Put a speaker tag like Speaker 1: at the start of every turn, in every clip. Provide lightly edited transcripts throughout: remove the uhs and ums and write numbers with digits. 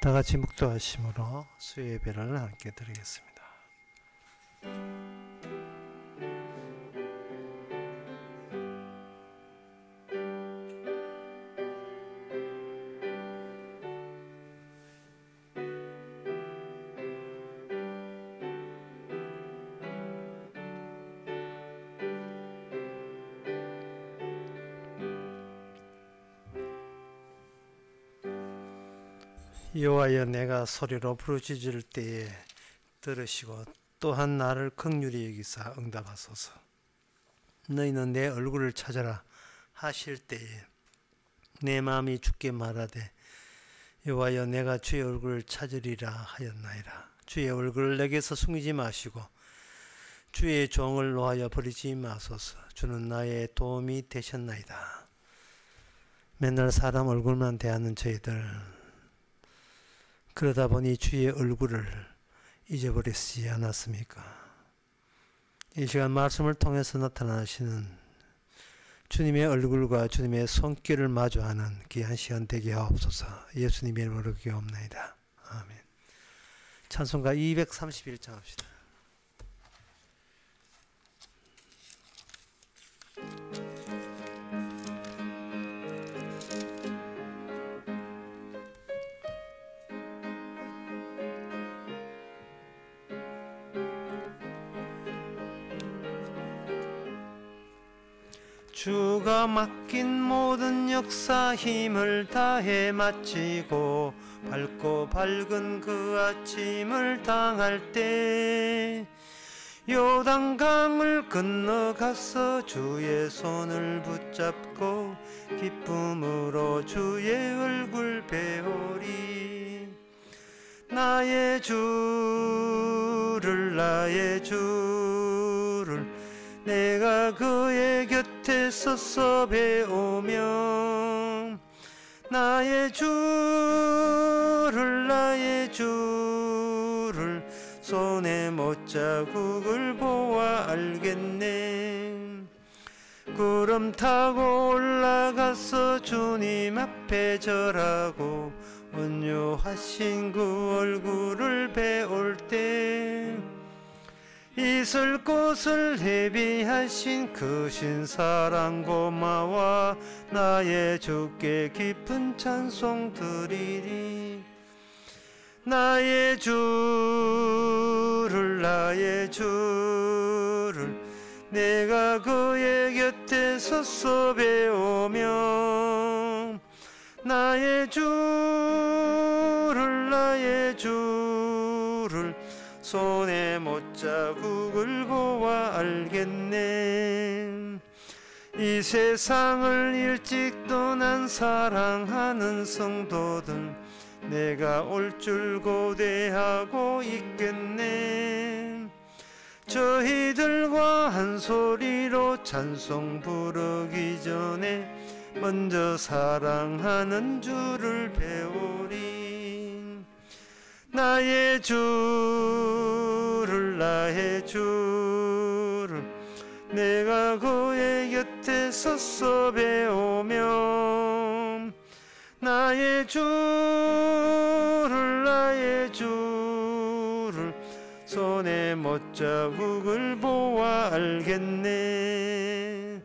Speaker 1: 다 같이 묵도하심으로 수요 예배를 함께 드리겠습니다. 여호와여, 내가 소리로 부르짖을 때에 들으시고 또한 나를 긍휼히 여기사 응답하소서. 너희는 내 얼굴을 찾아라 하실 때에 내 마음이 주께 말하되, 여호와여, 내가 주의 얼굴을 찾으리라 하였나이다. 주의 얼굴을 내게서 숨기지 마시고 주의 종을 놓아여 버리지 마소서. 주는 나의 도움이 되셨나이다. 맨날 사람 얼굴만 대하는 저희들, 그러다 보니 주의 얼굴을 잊어버리지 않았습니까? 이 시간 말씀을 통해서 나타나시는 주님의 얼굴과 주님의 손길을 마주하는 귀한 시간 되게 하옵소서. 예수님의 이름으로 기도합나이다. 아멘. 찬송가 231장 합시다. 주가 맡긴 모든 역사 힘을 다해 마치고 밝고 밝은 그 아침을 당할 때 요단강을 건너가서 주의 손을 붙잡고 기쁨으로 주의 얼굴 배우리. 나의 주를 내가 그의 곁에 서서 배우며 나의 주를 손에 못자국을 보아 알겠네. 구름 타고 올라가서 주님 앞에 절하고 온유하신 그 얼굴을 배울 때 있을 곳을 대비하신 크신 사랑 고마워 나의 주께 깊은 찬송 드리리. 나의 주를 내가 그의 곁에 서서 배우며 나의 주를 손에 못자국을 보아 알겠네. 이 세상을 일찍 떠난 사랑하는 성도들, 내가 올 줄 고대하고 있겠네. 저희들과 한 소리로 찬송 부르기 전에 먼저 사랑하는 주를 배우리. 나의 주를 내가 그의 곁에 서서 배우며 나의 주를 손에 못자국을 보아 알겠네.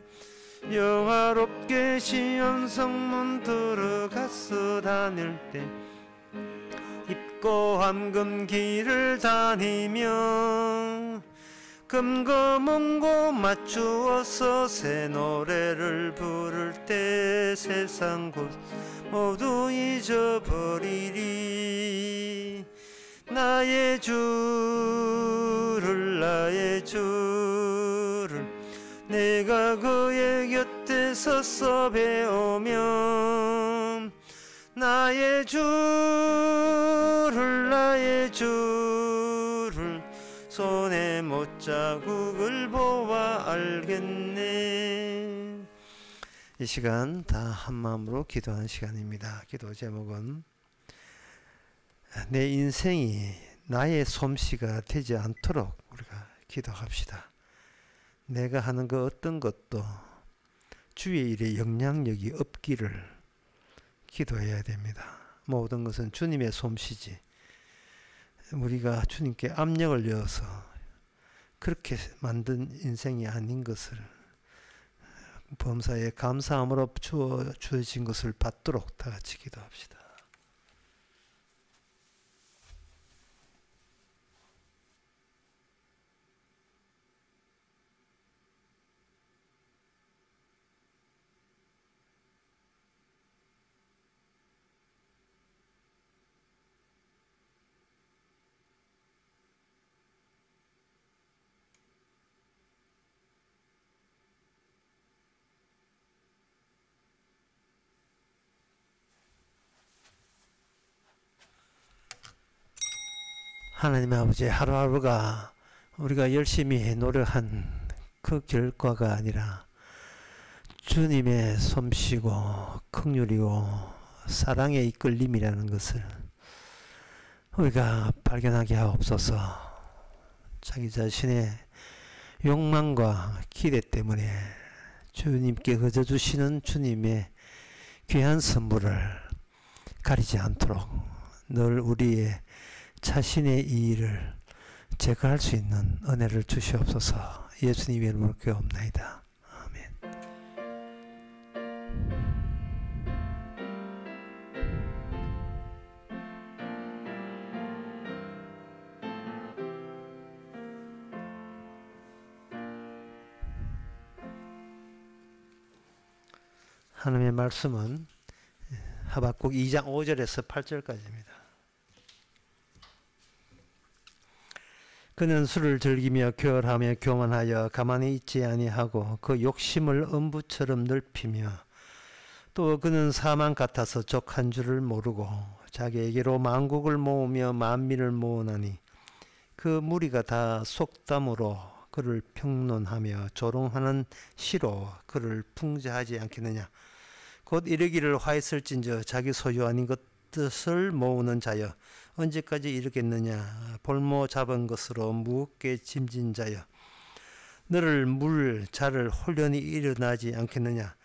Speaker 1: 영화롭게 시온 성문 들어가서 다닐 때 고 황금 길을 다니며 금거문고 맞추어서 새 노래를 부를 때 세상 곳 모두 잊어버리리. 나의 주를 내가 그의 곁에 서서 배우며 나의 주를 손에 못자국을 보아 알겠네. 이 시간 다 한마음으로 기도하는 시간입니다. 기도 제목은 내 인생이 나의 솜씨가 되지 않도록 우리가 기도합시다. 내가 하는 그 어떤 것도 주의 일에 영향력이 없기를 기도해야 됩니다. 모든 것은 주님의 솜씨지. 우리가 주님께 압력을 넣어서 그렇게 만든 인생이 아닌 것을 범사에 감사함으로 주어진 것을 받도록 다 같이 기도합시다. 하나님 아버지, 하루하루가 우리가 열심히 노력한 그 결과가 아니라 주님의 솜씨고 긍휼이고 사랑의 이끌림이라는 것을 우리가 발견하게 하옵소서. 자기 자신의 욕망과 기대 때문에 주님께 거저 주시는 주님의 귀한 선물을 가리지 않도록 늘 우리의 자신의 이의를 제거할 수 있는 은혜를 주시옵소서. 예수님의 이름으로 기도합나이다. 아멘. 하나님의 말씀은 하박국 2장 5절에서 8절까지입니다. 그는 술을 즐기며 교활하며 교만하여 가만히 있지 아니하고 그 욕심을 음부처럼 넓히며 또 그는 사망 같아서 족한 줄을 모르고 자기에게로 만국을 모으며 만민을 모으나니 그 무리가 다 속담으로 그를 평론하며 조롱하는 시로 그를 풍자하지 않겠느냐. 곧 이르기를 화했을진저 자기 소유 아닌 것을 모으는 자여 언제까지 이르겠느냐. 볼모 잡은 것으로 무겁게 짐진 자여 너를 물 자를 홀련히 일어나지 않겠느냐.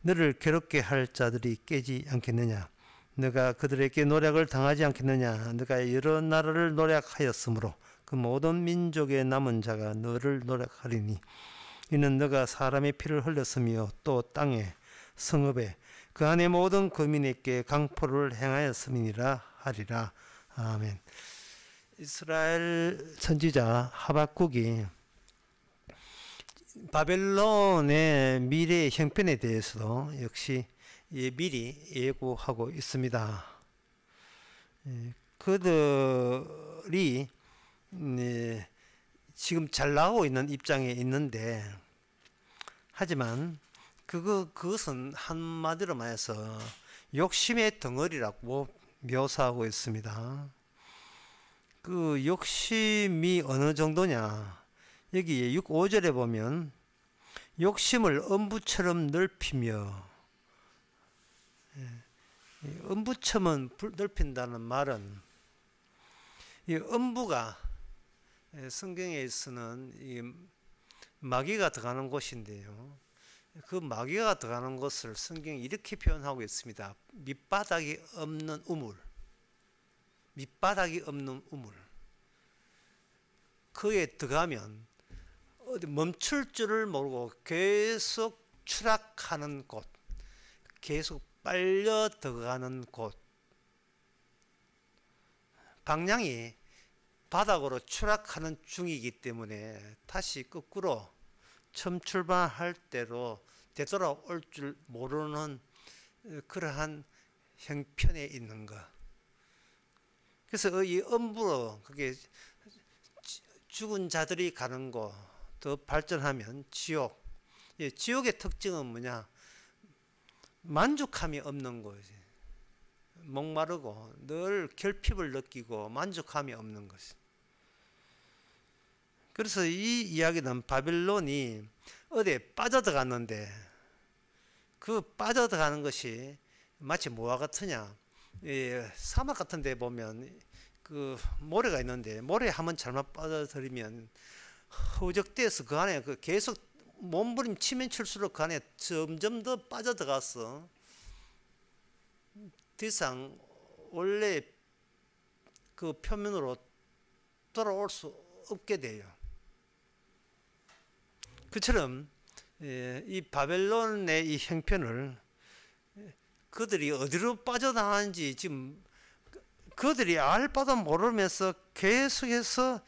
Speaker 1: 너를 괴롭게 할 자들이 깨지 않겠느냐. 너가 그들에게 노략을 당하지 않겠느냐. 너가 여러 나라를 노략하였으므로 그 모든 민족의 남은 자가 너를 노략하리니 이는 너가 사람의 피를 흘렸으며 또 땅에 성읍에 그 안에 모든 거민에게 강포를 행하였음이니라 하리라. 아멘. 이스라엘 선지자 하박국이 바벨론의 미래의 형편에 대해서도 역시 미리 예고하고 있습니다. 그들이 지금 잘 나오고 있는 입장에 있는데 하지만 그것은 한마디로 말해서 욕심의 덩어리라고 묘사하고 있습니다. 그 욕심이 어느 정도냐. 여기 5절에 보면 욕심을 음부처럼 넓히며, 음부처럼 넓힌다는 말은 이 음부가 성경에서는 이 마귀가 들어가는 곳인데요. 그 마귀가 들어가는 것을 성경이 이렇게 표현하고 있습니다. 밑바닥이 없는 우물. 밑바닥이 없는 우물. 그에 들어가면 어디 멈출 줄을 모르고 계속 추락하는 곳, 계속 빨려 들어가는 곳. 방향이 바닥으로 추락하는 중이기 때문에 다시 거꾸로 처음 출발할 때로 되돌아올 줄 모르는 그러한 형편에 있는 것. 그래서 이 음부로 그게 죽은 자들이 가는 곳, 더 발전하면 지옥. 지옥의 특징은 뭐냐? 만족함이 없는 거지. 목마르고 늘 결핍을 느끼고 만족함이 없는 것이. 그래서 이 이야기는 바빌론이 어디에 빠져들어갔는데 그 빠져들어가는 것이 마치 뭐와 같으냐. 사막 같은 데 보면 그 모래가 있는데 모래에 한번 잘못 빠져들이면 허우적대서 그 안에 계속 몸부림치면 칠수록 그 안에 점점 더 빠져들어가서 더 이상 원래 그 표면으로 돌아올 수 없게 돼요. 그처럼 이 바벨론의 이 형편을 그들이 어디로 빠져나가는지 지금 그들이 알 바도 모르면서 계속해서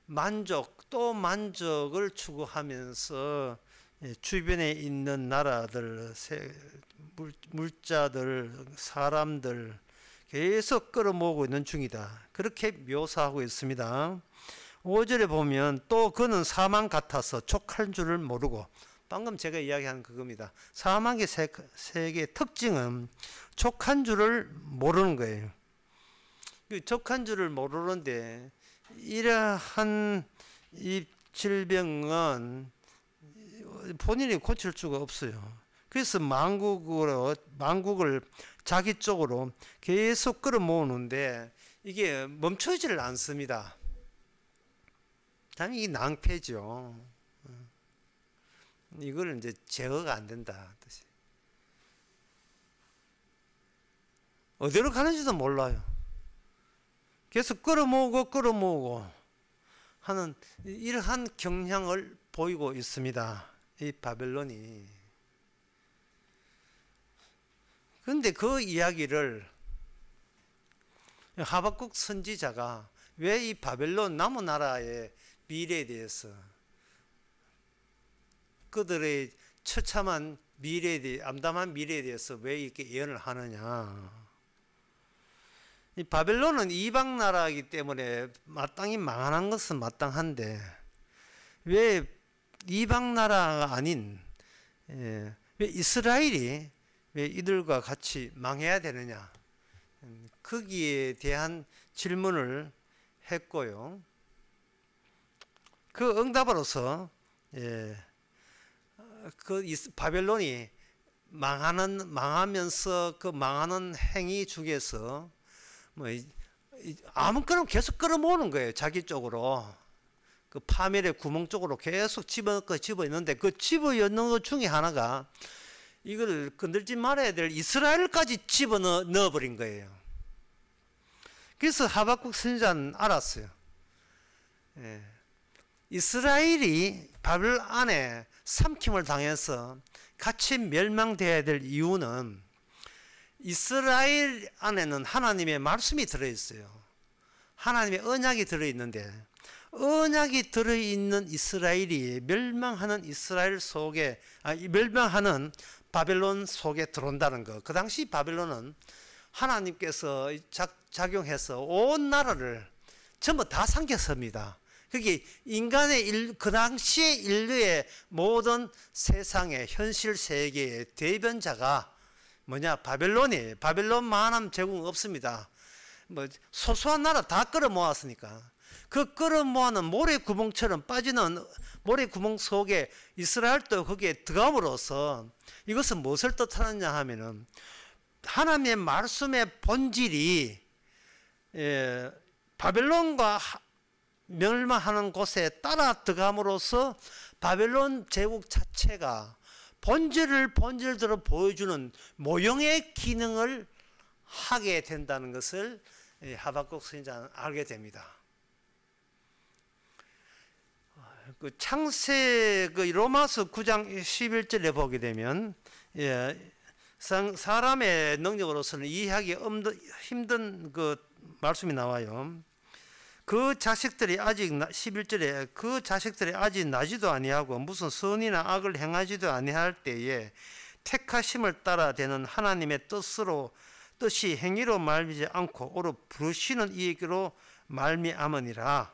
Speaker 1: 만족 또 만족을 추구하면서 주변에 있는 나라들, 물자들, 사람들 계속 끌어모으고 있는 중이다. 그렇게 묘사하고 있습니다. 5절에 보면 또 그는 사망 같아서 족한 줄을 모르고, 방금 제가 이야기한 그겁니다. 사망의 세 개의 특징은 족한 줄을 모르는 거예요. 족한 줄을 모르는데 이러한 이 질병은 본인이 고칠 수가 없어요. 그래서 만국을 자기 쪽으로 계속 끌어모으는데 이게 멈추지를 않습니다. 당연히 낭패죠. 이걸 이제 제어가 안 된다 뜻이. 어디로 가는지도 몰라요. 계속 끌어모으고 하는 이러한 경향을 보이고 있습니다. 이 바벨론이. 그런데 그 이야기를 하박국 선지자가 왜 이 바벨론 남은 나라의 미래에 대해서, 그들의 처참한 미래에 대해, 암담한 미래에 대해서 왜 이렇게 예언을 하느냐. 이 바벨론은 이방 나라이기 때문에 마땅히 망하는 것은 마땅한데 왜 이방 나라가 아닌 왜 이스라엘이 왜 이들과 같이 망해야 되느냐, 거기에 대한 질문을 했고요. 그 응답으로서 그 바벨론이 망하면서 그 망하는 행위 중에서 뭐 아무거나 계속 끌어모으는 거예요. 자기 쪽으로. 그 파멸의 구멍 쪽으로 계속 집어넣는데 그 집어넣는 것 중에 하나가 이걸 건들지 말아야 될 이스라엘까지 집어넣어버린 거예요. 그래서 하박국 선지자는 알았어요. 이스라엘이 바벨 안에 삼킴을 당해서 같이 멸망되어야 될 이유는 이스라엘 안에는 하나님의 말씀이 들어있어요. 하나님의 언약이 들어있는데 언약이 들어있는 이스라엘이 멸망하는 이스라엘 속에 멸망하는 바벨론 속에 들어온다는 거. 그 당시 바벨론은 하나님께서 작용해서 온 나라를 전부 다 삼켰습니다. 그게 인간의 그 당시의 인류의 모든 세상의 현실 세계의 대변자가 뭐냐? 바벨론이에요. 바벨론만한 제국은 없습니다. 뭐 소소한 나라 다 끌어모았으니까. 그 끌어모아는 모래구멍처럼 빠지는 모래구멍 속에 이스라엘도 거기에 들어감으로써 이것은 무엇을 뜻하느냐 하면은 하나님의 말씀의 본질이 바벨론과 멸망하는 곳에 따라 들어감으로써 바벨론 제국 자체가 본질대로 보여주는 모형의 기능을 하게 된다는 것을 하박국 선지자는 알게 됩니다. 그 창세 로마서 9장 11절에 보게 되면 사람의 능력으로서는 이해하기 힘든 그 말씀이 나와요. 그 자식들이 아직 11절에 그 자식들이 아직 나지도 아니하고 무슨 선이나 악을 행하지도 아니할 때에 택하심을 따라 되는 하나님의 뜻이 행위로 말미지 않고 오로 부르시는 이익으로 말미암으니라.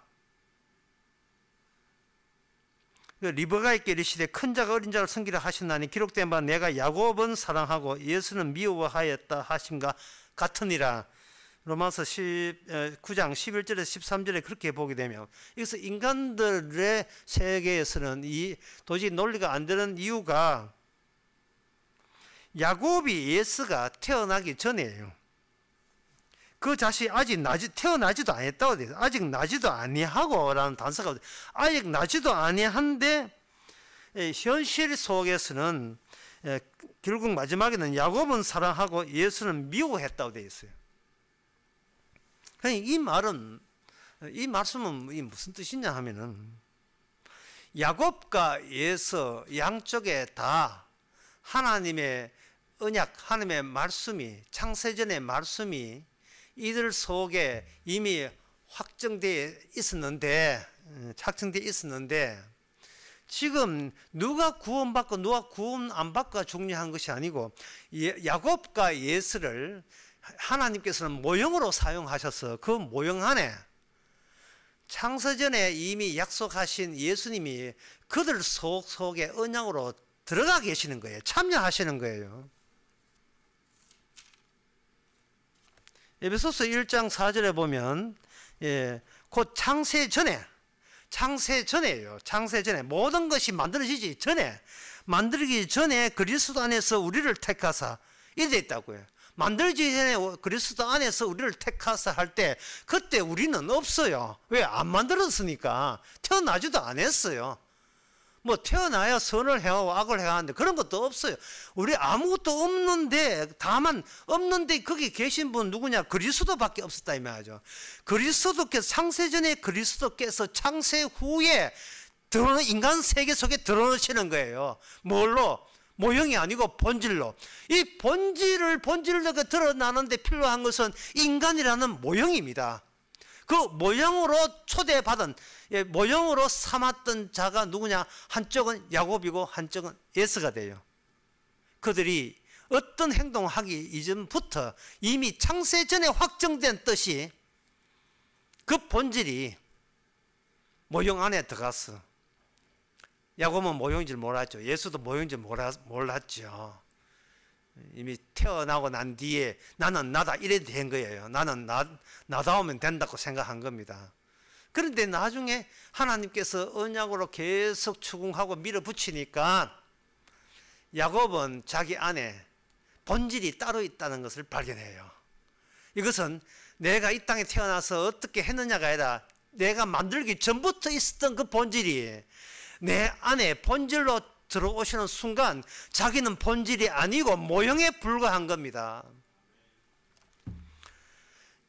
Speaker 1: 리브가에게 이르시되 큰 자가 어린 자를 섬기라 하셨나니 기록된 바 내가 야곱은 사랑하고 예수는 미워하였다 하심과 같으니라. 로마서 9장 11절에서 13절에 그렇게 보게 되면 여기서 인간들의 세계에서는 도저히 논리가 안 되는 이유가 야곱이 예수가 태어나기 전이에요. 그 자식이 아직 태어나지도 아니했다고 돼요. 아직 나지도 아니하고 라는 단서가 아직 나지도 아니한데 현실 속에서는 결국 마지막에는 야곱은 사랑하고 예수는 미워했다고 되어 있어요. 이 말씀은 이 무슨 뜻이냐 하면은 야곱과 에서 양쪽에 다 하나님의 언약, 하나님의 말씀이, 창세전의 말씀이 이들 속에 이미 확정되어 있었는데 지금 누가 구원받고 누가 구원 안 받고가 중요한 것이 아니고 야곱과 에서를 하나님께서는 모형으로 사용하셔서 그 모형 안에 창세전에 이미 약속하신 예수님이 그들 속에 언약으로 들어가 계시는 거예요. 참여하시는 거예요. 에베소서 1장 4절에 보면 곧 창세전에요. 창세전에 모든 것이 만들어지기 전에 그리스도 안에서 우리를 택하사 이래 있다고요. 만들기 전에 그리스도 안에서 우리를 택하사 할 때 그때 우리는 없어요. 왜? 안 만들었으니까. 태어나지도 않았어요. 뭐 태어나야 선을 행하고 악을 행하는데 그런 것도 없어요. 우리 아무것도 없는데, 다만 없는데 거기 계신 분 누구냐? 그리스도밖에 없었다 이 말이죠. 그리스도께서 창세전에 그리스도께서 창세 후에 인간 세계 속에 들어오시는 거예요. 뭘로? 모형이 아니고 본질로. 이 본질로 드러나는데 필요한 것은 인간이라는 모형입니다. 그 모형으로 초대받은, 모형으로 삼았던 자가 누구냐? 한쪽은 야곱이고 한쪽은 에서가 돼요. 그들이 어떤 행동을 하기 이전부터 이미 창세전에 확정된 뜻이, 그 본질이 모형 안에 들어갔어. 야곱은 모형인 줄 몰랐죠. 예수도 모형인 줄 몰랐죠. 이미 태어나고 난 뒤에 나는 나다 이래 된 거예요. 나는 나다우면 된다고 생각한 겁니다. 그런데 나중에 하나님께서 언약으로 계속 추궁하고 밀어붙이니까 야곱은 자기 안에 본질이 따로 있다는 것을 발견해요. 이것은 내가 이 땅에 태어나서 어떻게 했느냐가 아니라 내가 만들기 전부터 있었던 그 본질이 내 안에 본질로 들어오시는 순간 자기는 본질이 아니고 모형에 불과한 겁니다.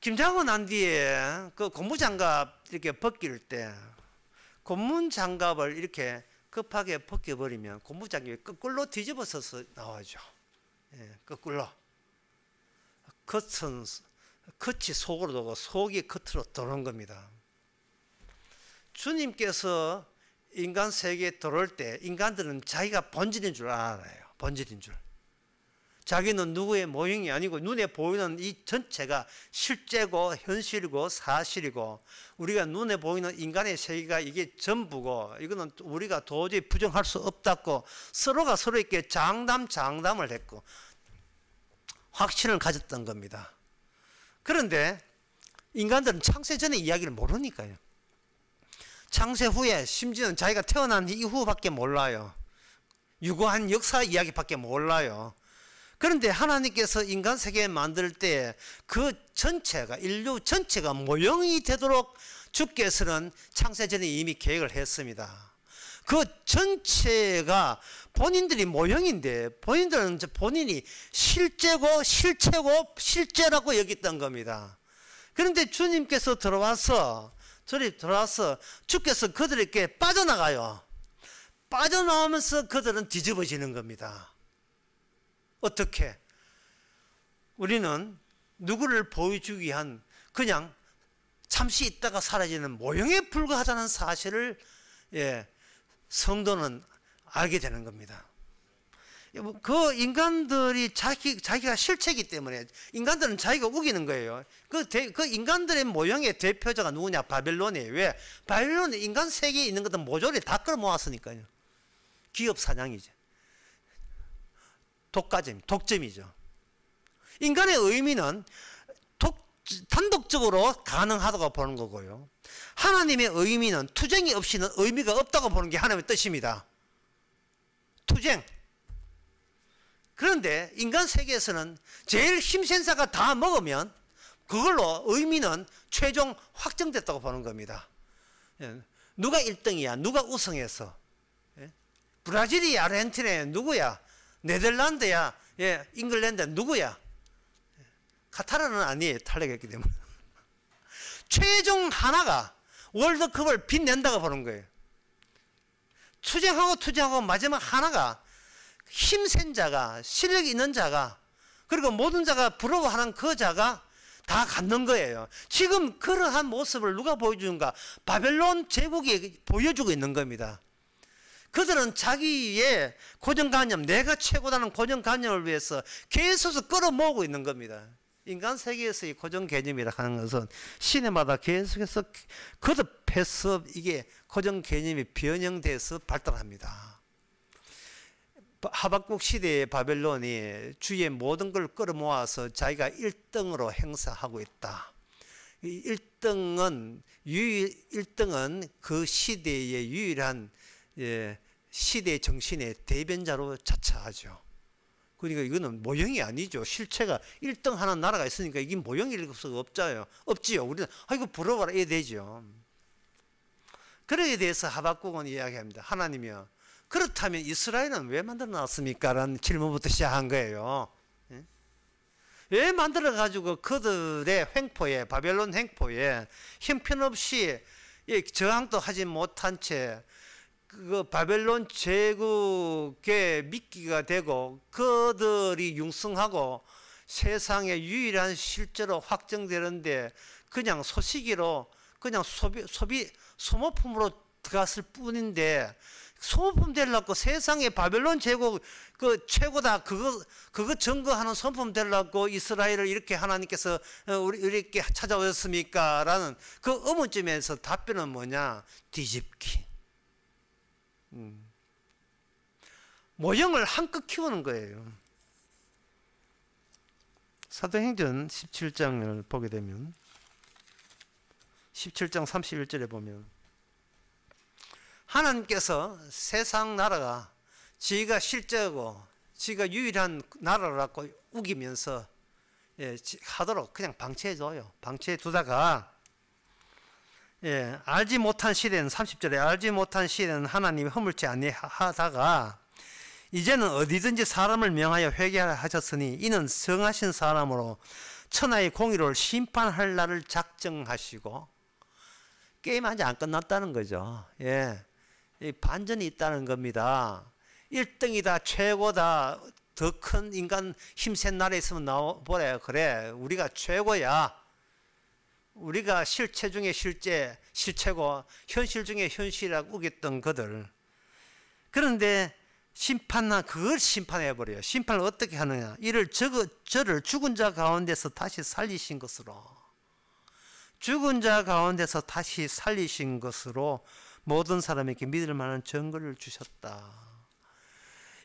Speaker 1: 김장하고 난 뒤에 그 고무장갑 이렇게 벗길 때 고무장갑을 이렇게 급하게 벗겨버리면 고무장갑이 거꾸로 뒤집어서서 나와죠. 거꾸로. 겉이 속으로 도고 속이 겉으로 도는 겁니다. 주님께서 인간 세계에 들어올 때 인간들은 자기가 본질인 줄 알아요. 본질인 줄. 자기는 누구의 모형이 아니고 눈에 보이는 이 전체가 실제고 현실이고 사실이고 우리가 눈에 보이는 인간의 세계가 이게 전부고 이거는 우리가 도저히 부정할 수 없다고 서로가 서로에게 장담을 했고 확신을 가졌던 겁니다. 그런데 인간들은 창세 전의 이야기를 모르니까요. 창세 후에 심지어는 자기가 태어난 이후밖에 몰라요. 유구한 역사 이야기밖에 몰라요. 그런데 하나님께서 인간 세계 만들 때 그 전체가, 인류 전체가 모형이 되도록 주께서는 창세 전에 이미 계획을 했습니다. 그 전체가 본인들이 모형인데 본인들은 본인이 실제고 실체고 실제라고 여겼던 겁니다. 그런데 주님께서 들어와서 주께서 그들에게 빠져나가요. 빠져나오면서 그들은 뒤집어지는 겁니다. 어떻게? 우리는 누구를 보여주기 위한 그냥 잠시 있다가 사라지는 모형에 불과하다는 사실을 성도는 알게 되는 겁니다. 그 인간들이 자기가 실체이기 때문에 인간들은 자기가 우기는 거예요. 그 인간들의 모형의 대표자가 누구냐? 바벨론이에요. 왜? 바벨론은 인간 세계에 있는 것들 모조리 다 끌어모았으니까요. 기업 사냥이죠. 독점이죠. 인간의 의미는 단독적으로 가능하다고 보는 거고요. 하나님의 의미는 투쟁이 없이는 의미가 없다고 보는 게 하나님의 뜻입니다. 투쟁. 그런데 인간 세계에서는 제일 힘센 자가 다 먹으면 그걸로 의미는 최종 확정됐다고 보는 겁니다. 누가 1등이야? 누가 우승했어? 브라질이야? 아르헨티나야? 누구야? 네덜란드야? 잉글랜드 누구야? 카타르는 아니에요. 탈락했기 때문에. 최종 하나가 월드컵을 빛낸다고 보는 거예요. 투쟁하고 마지막 하나가 힘센 자가, 실력 있는 자가, 그리고 모든 자가 부러워하는 그 자가 다 갖는 거예요. 지금 그러한 모습을 누가 보여주는가? 바벨론 제국이 보여주고 있는 겁니다. 그들은 자기의 고정관념, 내가 최고라는 고정관념을 위해서 계속 끌어모으고 있는 겁니다. 인간 세계에서의 고정개념이라 하는 것은 시대마다 계속해서 거듭해서 이게 고정개념이 변형돼서 발달합니다. 하박국 시대의 바벨론이 주위의 모든 걸 끌어모아서 자기가 1등으로 행사하고 있다. 1등은 그 시대의 유일한 시대의 정신의 대변자로 자처하죠. 그러니까 이거는 모형이 아니죠. 실체가 1등 하는 나라가 있으니까 이게 모형일 수가 없지요. 우리는 이거 부러워라 이래 되죠. 그러에 대해서 하박국은 이야기합니다. 하나님이요, 그렇다면 이스라엘은 왜 만들어 놨습니까? 라는 질문부터 시작한 거예요. 왜 만들어 가지고 그들의 횡포에, 바벨론 횡포에 형편없이 저항도 하지 못한 채 그 바벨론 제국의 미끼가 되고 그들이 융성하고 세상에 유일한 실제로 확정되는데 그냥 소시기로 그냥 소모품으로 들어갔을 뿐인데, 소모품 되려고 세상에 바벨론 제국 그 최고다 그거 증거하는 소모품 되려고 이스라엘을 이렇게 하나님께서 우리 이렇게 찾아오셨습니까? 라는 그 의문점에서 답변은 뭐냐? 뒤집기. 모형을 한껏 키우는 거예요. 사도행전 17장을 보게 되면 17장 31절에 보면 하나님께서 세상 나라가 지가 실제고 지가 유일한 나라라고 우기면서 하도록 그냥 방치해줘요. 방치해 두다가 알지 못한 시대는 30절에 알지 못한 시대는 하나님이 허물지 아니하다가 이제는 어디든지 사람을 명하여 회개하라 하셨으니 이는 성하신 사람으로 천하의 공의를 심판할 날을 작정하시고, 게임 아직 안 끝났다는 거죠. 반전이 있다는 겁니다. 1등이다, 최고다, 더 큰 인간 힘센 나라에 있으면 나와보래. 그래, 우리가 최고야. 우리가 실체 중에 실체고 현실 중에 현실이라고 우겼던 그들. 그런데 그걸 심판해버려요. 심판을 어떻게 하느냐? 이를 저를 죽은 자 가운데서 다시 살리신 것으로, 죽은 자 가운데서 다시 살리신 것으로 모든 사람에게 믿을 만한 증거를 주셨다.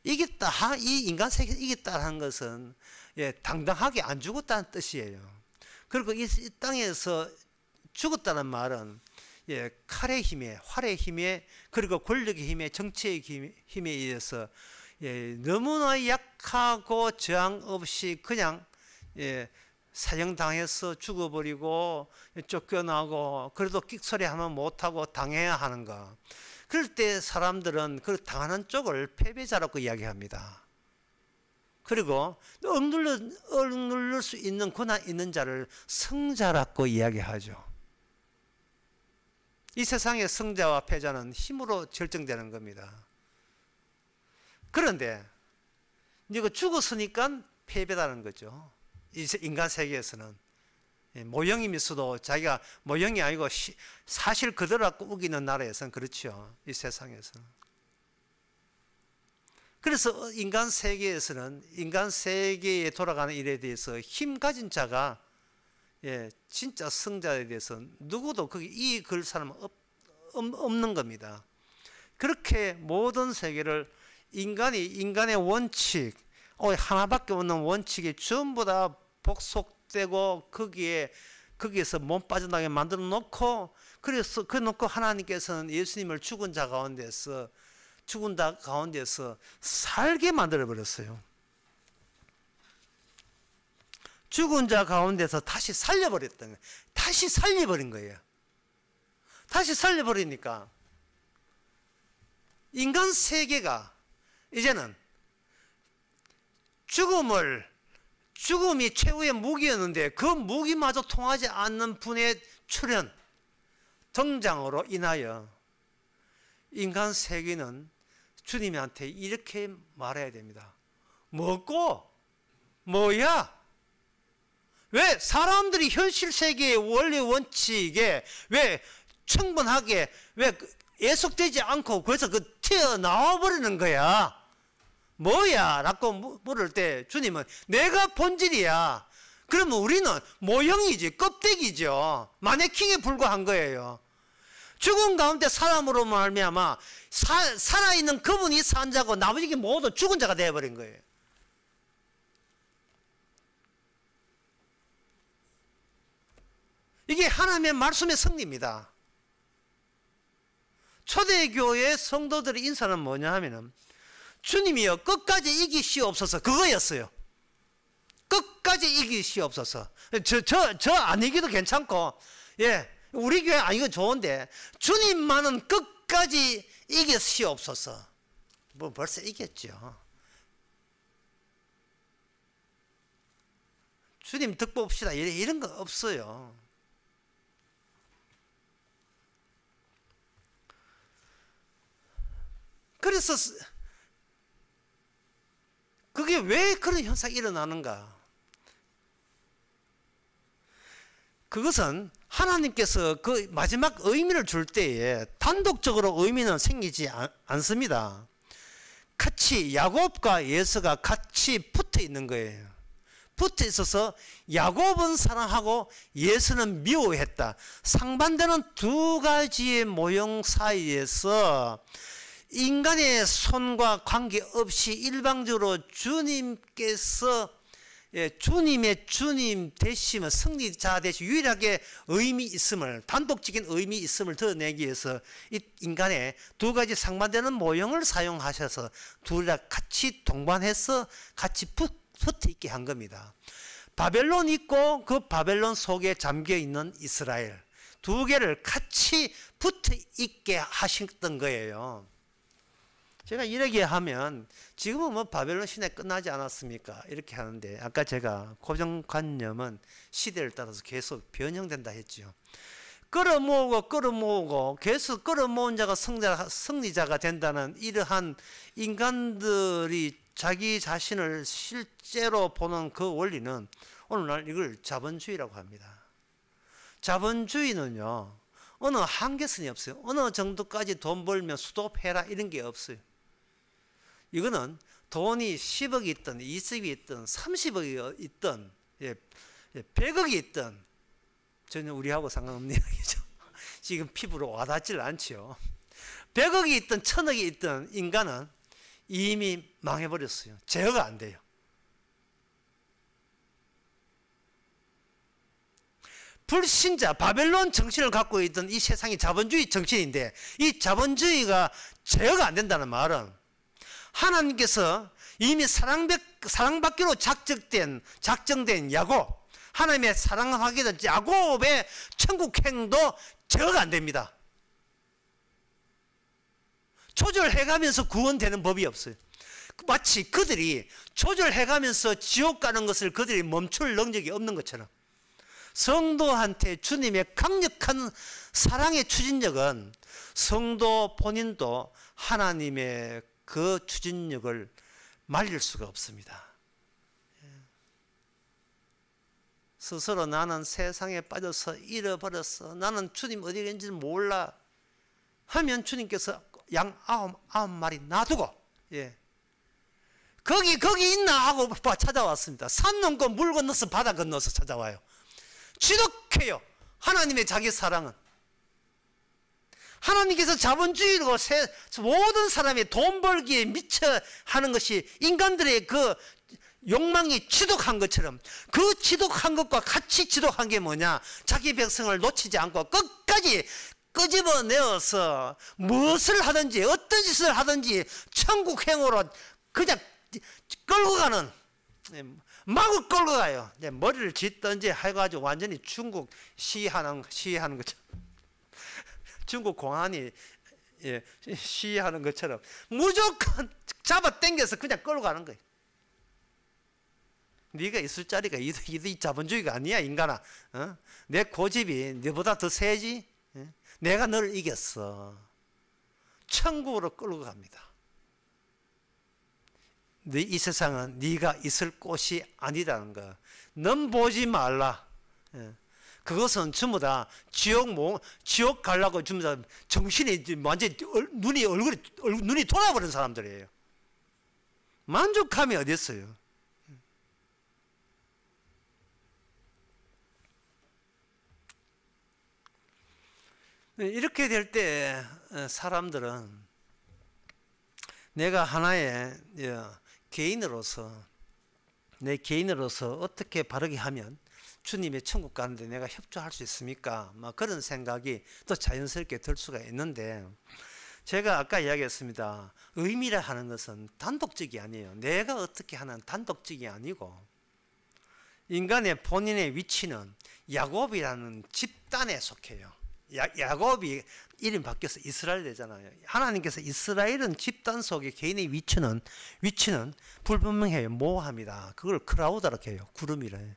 Speaker 1: 이겼다, 이 인간 세계에서 이겼다는 것은 당당하게 안 죽었다는 뜻이에요. 그리고 이 땅에서 죽었다는 말은 칼의 힘에, 활의 힘에, 그리고 권력의 힘에, 정치의 힘에 의해서 너무나 약하고 저항 없이 그냥 사형당해서 죽어버리고 쫓겨나고, 그래도 끽소리 하면 못하고 당해야 하는 거. 그럴 때 사람들은 그 당하는 쪽을 패배자라고 이야기합니다. 그리고 억누를 수 있는 권한 있는 자를 성자라고 이야기하죠. 이 세상의 성자와 패자는 힘으로 결정되는 겁니다. 그런데 이거 죽었으니까 패배다는 거죠. 이 인간 세계에서는 모형이면서도 자기가 모형이 아니고 사실 그대로라고 우기는 나라에서는 그렇죠. 이 세상에서는. 그래서 인간 세계에서는 인간 세계에 돌아가는 일에 대해서 힘 가진 자가 진짜 성자에 대해서 누구도 거기 이익을 사람은 없는 겁니다. 그렇게 모든 세계를 인간의 원칙, 하나밖에 없는 원칙이 전부 다 복속되고 거기에서 몸 빠져나게 만들어 놓고, 그래서 그놓고 하나님께서는 예수님을 죽은 자 가운데서 살게 만들어 버렸어요. 죽은 자 가운데서 다시 살려버렸던 거예요. 다시 살려버린 거예요. 다시 살려버리니까 인간 세계가 이제는 죽음이 최후의 무기였는데 그 무기마저 통하지 않는 분의 출현, 등장으로 인하여 인간 세계는 주님한테 이렇게 말해야 됩니다. 뭐고? 뭐야? 왜 사람들이 현실 세계의 원리 원칙에 왜 충분하게 왜 예속되지 않고 그래서 튀어나와 버리는 거야? 뭐야? 라고 물을 때 주님은 내가 본질이야. 그러면 우리는 모형이지, 껍데기죠. 마네킹에 불과한 거예요. 죽은 가운데 사람으로 말미암아 살아있는 그분이 산 자고 나머지 모두 죽은 자가 되어버린 거예요. 이게 하나님의 말씀의 승리입니다. 초대교회 성도들의 인사는 뭐냐 하면은 주님이여 끝까지 이기시옵소서, 그거였어요. 끝까지 이기시옵소서. 저 아니기도 괜찮고, 예, 우리 교회 아니고 좋은데 주님만은 끝까지 이기시옵소서. 뭐 벌써 이겼죠. 주님 득봅시다 이런 거 없어요. 그래서 그게 왜 그런 현상이 일어나는가? 그것은 하나님께서 그 마지막 의미를 줄 때에 단독적으로 의미는 생기지 않습니다. 같이 야곱과 에서가 같이 붙어 있는 거예요. 붙어 있어서 야곱은 사랑하고 에서는 미워했다. 상반되는 두 가지의 모형 사이에서 인간의 손과 관계없이 일방적으로 주님께서 주님의 주님 되시면 승리자 되시 유일하게 의미 있음을 단독적인 의미 있음을 드러내기 위해서 이 인간의 두 가지 상반되는 모형을 사용하셔서 둘 다 같이 동반해서 같이 붙어 있게 한 겁니다. 바벨론 있고 그 바벨론 속에 잠겨 있는 이스라엘 두 개를 같이 붙어 있게 하셨던 거예요. 제가 이렇게 하면 지금은 뭐 바벨론 시대 끝나지 않았습니까? 이렇게 하는데 아까 제가 고정관념은 시대를 따라서 계속 변형된다 했죠. 끌어모으고 계속 끌어모은 자가 승리자가 된다는 이러한 인간들이 자기 자신을 실제로 보는 그 원리는 오늘날 이걸 자본주의라고 합니다. 자본주의는요 어느 한계선이 없어요. 어느 정도까지 돈 벌면 수도해라 이런 게 없어요. 이거는 돈이 10억이 있든 20억이 있든 30억이 있든 100억이 있든 전혀 우리하고 상관없는 이야기죠. 지금 피부로 와닿질 않죠. 100억이 있든 1000억이 있든 인간은 이미 망해버렸어요. 제어가 안 돼요. 불신자 바벨론 정신을 갖고 있던 이 세상이 자본주의 정신인데 이 자본주의가 제어가 안 된다는 말은 하나님께서 이미 사랑받기로 작정된 야곱 하나님의 사랑하게 된 야곱의 천국행도 제어가 안 됩니다. 조절해가면서 구원되는 법이 없어요. 마치 그들이 조절해가면서 지옥 가는 것을 그들이 멈출 능력이 없는 것처럼 성도한테 주님의 강력한 사랑의 추진력은 성도 본인도 하나님의 그 추진력을 말릴 수가 없습니다. 스스로 나는 세상에 빠져서 잃어버렸어. 나는 주님 어디 계신지 몰라. 하면 주님께서 양 아홉 마리 놔두고 거기 있나 하고 찾아왔습니다. 산 넘고 물 건너서 바다 건너서 찾아와요. 지독해요. 하나님의 자기 사랑은. 하나님께서 자본주의로 모든 사람이 돈 벌기에 미쳐 하는 것이 인간들의 그 욕망이 지독한 것처럼 그 지독한 것과 같이 지독한 게 뭐냐? 자기 백성을 놓치지 않고 끝까지 끄집어내어서 무엇을 하든지 어떤 짓을 하든지 천국행으로 그냥 끌고 가는 마구 끌고 가요. 머리를 짓든지 해가지고 완전히 중국 시위하는 것처럼 중국 공안이 시위하는 것처럼 무조건 잡아 당겨서 그냥 끌고 가는 거예요. 네가 있을 자리가 이 자본주의가 아니야, 인간아. 내 고집이 너보다 더 세지. 내가 너를 이겼어. 천국으로 끌고 갑니다. 이 세상은 네가 있을 곳이 아니라는 거. 넌 보지 말라. 그것은 전부 다 지옥 가려고 전부 다 정신이 완전히 눈이 돌아버린 사람들이에요. 만족감이 어디 있어요? 이렇게 될 때 사람들은 내가 하나의 내 개인으로서 어떻게 바르게 하면 주님의 천국 가는데 내가 협조할 수 있습니까? 막 그런 생각이 또 자연스럽게 들 수가 있는데, 제가 아까 이야기했습니다. 의미라 하는 것은 단독적이 아니에요. 내가 어떻게 하는 단독적이 아니고, 인간의 본인의 위치는 야곱이라는 집단에 속해요. 야곱이 이름 바뀌어서 이스라엘 되잖아요. 하나님께서 이스라엘은 집단 속에 개인의 위치는 불분명해요. 모호합니다. 그걸 크라우드라고 해요. 구름이라 해요.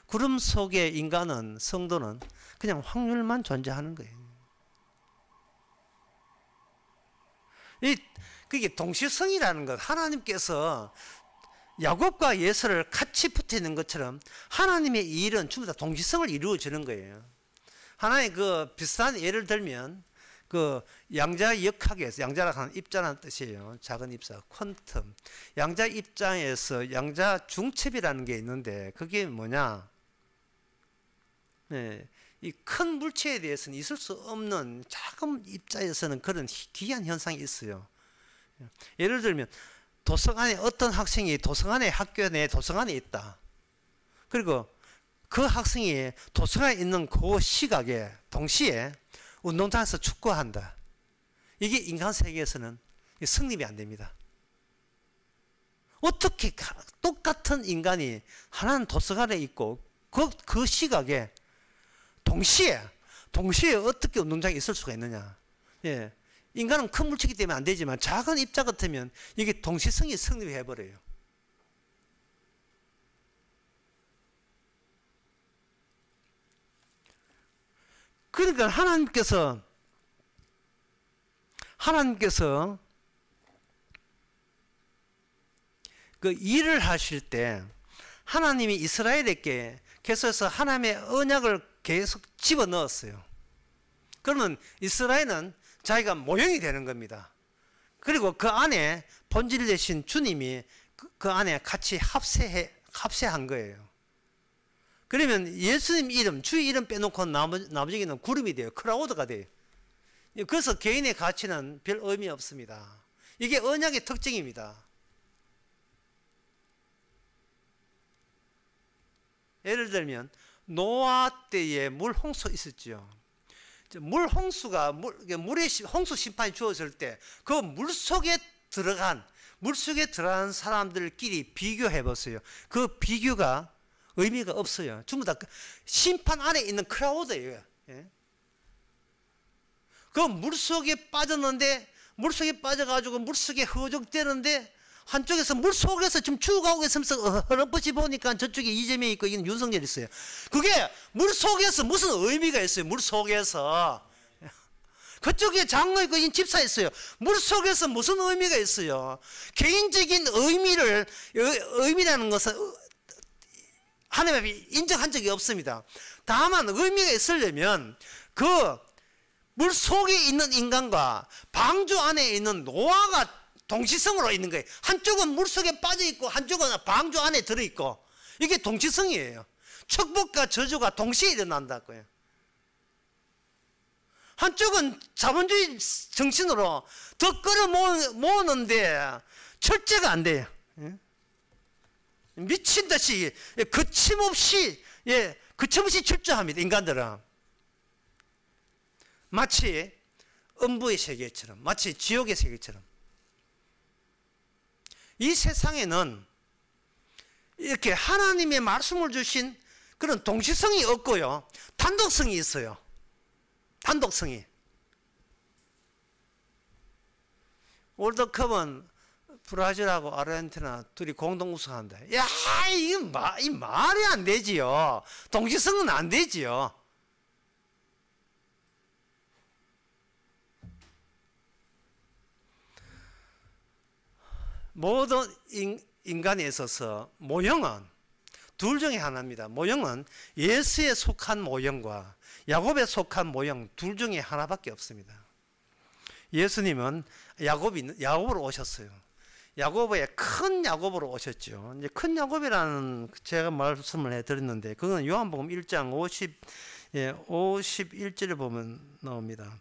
Speaker 1: 구름 속의 인간은, 성도는 그냥 확률만 존재하는 거예요. 그게 동시성이라는 것, 하나님께서 야곱과 예수를 같이 붙어 있는 것처럼 하나님의 이 일은 전부 다 동시성을 이루어지는 거예요. 하나의 비슷한 예를 들면 양자 역학에서, 양자라고 하는 입자라는 뜻이에요. 작은 입자, 퀀텀. 양자 입장에서 양자 중첩이라는 게 있는데, 그게 뭐냐? 이 큰 물체에 대해서는 있을 수 없는 작은 입자에서는 그런 기이한 현상이 있어요. 예를 들면 도서관에 어떤 학생이 학교 내 도서관에 있다. 그리고 그 학생이 도서관에 있는 그 시각에 동시에 운동장에서 축구한다. 이게 인간 세계에서는 성립이 안 됩니다. 어떻게 똑같은 인간이 하나는 도서관에 있고 그 시각에 동시에 어떻게 운동장에 있을 수가 있느냐. 인간은 큰 물체이기 때문에 안 되지만 작은 입자 같으면 이게 동시성이 성립해 버려요. 그러니까 하나님께서 그 일을 하실 때 하나님이 이스라엘에게 계속해서 하나님의 언약을 계속 집어넣었어요. 그러면 이스라엘은 자기가 모형이 되는 겁니다. 그리고 그 안에 본질 되신 주님이 그 안에 같이 합세한 거예요. 그러면 예수님 이름, 주의 이름 빼놓고 나머지는 구름이 돼요. 크라우드가 돼요. 그래서 개인의 가치는 별 의미 없습니다. 이게 언약의 특징입니다. 예를 들면 노아 때에 물홍수 있었죠. 물홍수가 홍수 심판이 주어질 때 그 물속에 들어간 사람들끼리 비교해 보세요. 그 비교가 의미가 없어요. 전부 다 심판 안에 있는 크라우드예요. 그 물속에 빠졌는데, 물속에 빠져가지고 물속에 허적되는데, 한쪽에서 물속에서 지금 죽어가고 있으면서 어렴풋이 보니까 저쪽에 이재명이 있고 이건 윤석열이 있어요. 그게 물속에서 무슨 의미가 있어요? 물속에서 그쪽에 장로 있고 이 집사 있어요. 물속에서 무슨 의미가 있어요? 개인적인 의미라는 것은 하나님이 인정한 적이 없습니다. 다만 의미가 있으려면 그 물속에 있는 인간과 방주 안에 있는 노아가 동시성으로 있는 거예요. 한쪽은 물속에 빠져있고 한쪽은 방주 안에 들어있고, 이게 동시성이에요. 축복과 저주가 동시에 일어난다고요. 한쪽은 자본주의 정신으로 더 끌어모으는데 철제가 안 돼요. 미친 듯이 거침없이 철저합니다. 인간들은 마치 음부의 세계처럼, 마치 지옥의 세계처럼. 이 세상에는 이렇게 하나님의 말씀을 주신 그런 동시성이 없고요, 단독성이 있어요. 단독성이. 월드컵은 브라질하고 아르헨티나 둘이 공동 우승한다. 야, 이 말이 안 되지요. 동시성은 안 되지요. 모든 인간에 있어서 모형은 둘 중에 하나입니다. 모형은 예수에 속한 모형과 야곱에 속한 모형 둘 중에 하나밖에 없습니다. 예수님은 야곱으로 오셨어요. 큰 야곱으로 오셨죠. 이제 큰 야곱이라는 제가 말씀을 해드렸는데 그건 요한복음 1장 51절에 보면 나옵니다.